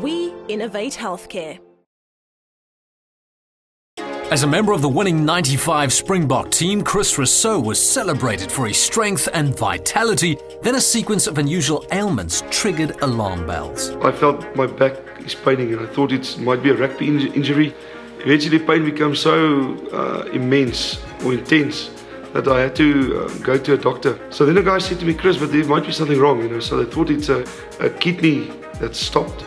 We innovate healthcare. As a member of the winning '95 Springbok team, Chris Rossouw was celebrated for his strength and vitality. Then a sequence of unusual ailments triggered alarm bells. I felt my back is paining and I thought it might be a rugby injury. Eventually pain became so immense or intense that I had to go to a doctor. So then a guy said to me, Chris, but there might be something wrong, you know. So they thought it's a kidney that stopped.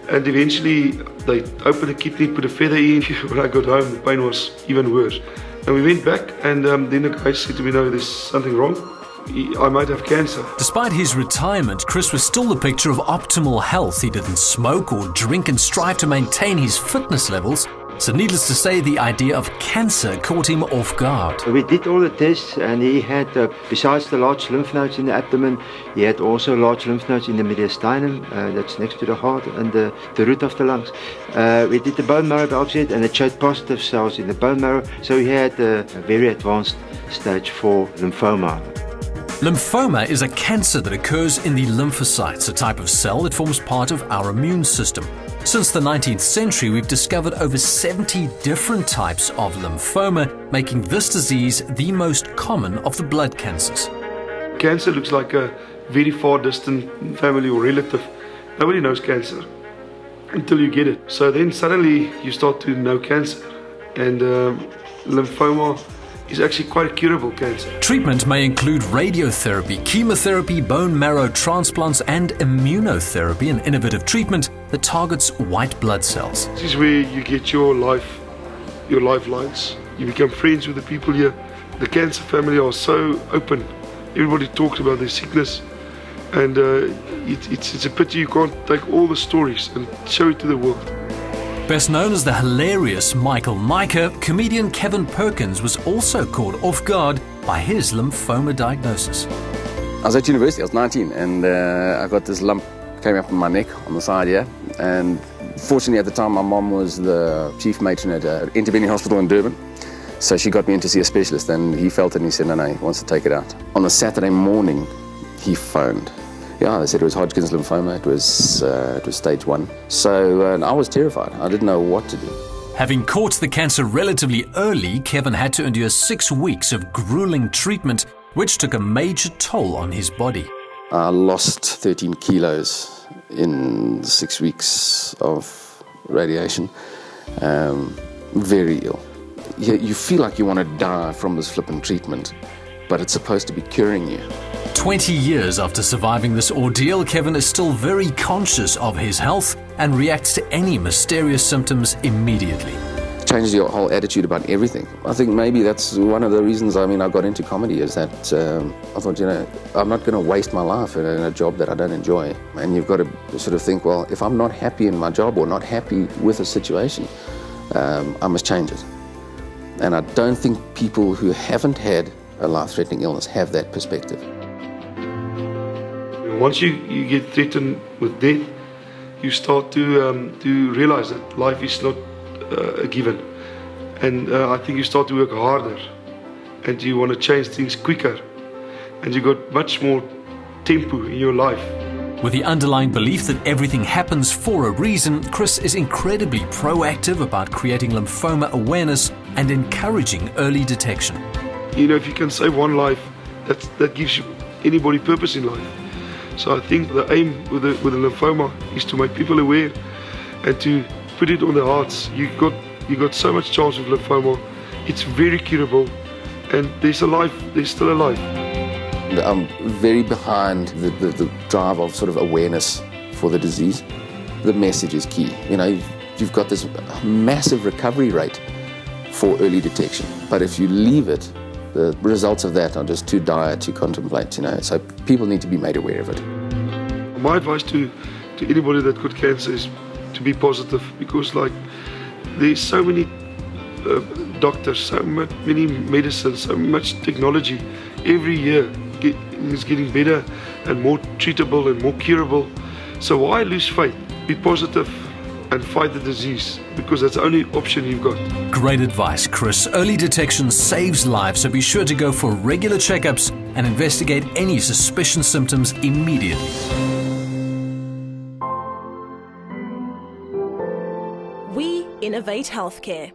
And eventually they opened the kidney, put a feather in. When I got home, the pain was even worse. And we went back and then the guy said to me, no, there's something wrong. I might have cancer. Despite his retirement, Chris was still the picture of optimal health. He didn't smoke or drink and strive to maintain his fitness levels. So needless to say, the idea of cancer caught him off guard. We did all the tests and he had, besides the large lymph nodes in the abdomen, he had also large lymph nodes in the mediastinum, that's next to the heart and the root of the lungs. We did the bone marrow biopsy and it showed positive cells in the bone marrow, so he had a very advanced stage 4 lymphoma. Lymphoma is a cancer that occurs in the lymphocytes, a type of cell that forms part of our immune system. Since the 19th century, we've discovered over 70 different types of lymphoma, making this disease the most common of the blood cancers. Cancer looks like a very far distant family or relative. Nobody knows cancer until you get it. So then suddenly you start to know cancer, and lymphoma is actually quite a curable cancer. Treatment may include radiotherapy, chemotherapy, bone marrow transplants and immunotherapy, an innovative treatment that targets white blood cells. This is where you get your lifelines. You become friends with the people here. The cancer family are so open. Everybody talks about their sickness, and it's a pity you can't take all the stories and show it to the world. Best known as the hilarious Michael Nyker, comedian Kevin Perkins was also caught off guard by his lymphoma diagnosis. I was at university, I was 19, and I got this lump came up in my neck on the side here. And fortunately at the time my mom was the chief matron at Intervening Hospital in Durban. So she got me in to see a specialist, and he felt it and he said, no, he wants to take it out. On a Saturday morning, he phoned. Yeah, they said it was Hodgkin's lymphoma, it was stage 1. So I was terrified, I didn't know what to do. Having caught the cancer relatively early, Kevin had to endure 6 weeks of grueling treatment, which took a major toll on his body. I lost 13 kilos in 6 weeks of radiation, very ill. You feel like you want to die from this flippant treatment, but it's supposed to be curing you. 20 years after surviving this ordeal, Kevin is still very conscious of his health and reacts to any mysterious symptoms immediately. It changes your whole attitude about everything. I think maybe that's one of the reasons, I got into comedy, is that I thought, I'm not going to waste my life in a job that I don't enjoy. And you've got to sort of think, well, if I'm not happy in my job or not happy with a situation, I must change it. And I don't think people who haven't had a life-threatening illness have that perspective. Once you get threatened with death, you start to realize that life is not a given. And I think you start to work harder, and you want to change things quicker, and you got much more tempo in your life. With the underlying belief that everything happens for a reason, Chris is incredibly proactive about creating lymphoma awareness and encouraging early detection. If you can save one life, that gives you anybody purpose in life. So I think the aim with the lymphoma is to make people aware and to put it on their hearts. You got so much chance with lymphoma. It's very curable, and there's still a life. I'm very behind the drive of sort of awareness for the disease. The message is key. You've got this massive recovery rate for early detection, but if you leave it, the results of that are just too dire to contemplate, so people need to be made aware of it. My advice to anybody that got cancer is to be positive, because there's so many doctors, so many medicines, so much technology. Every year it's getting better and more treatable and more curable. So why lose faith? Be positive and fight the disease, because that's the only option you've got. Great advice, Chris. Early detection saves lives, so be sure to go for regular checkups and investigate any suspicious symptoms immediately. We innovate healthcare.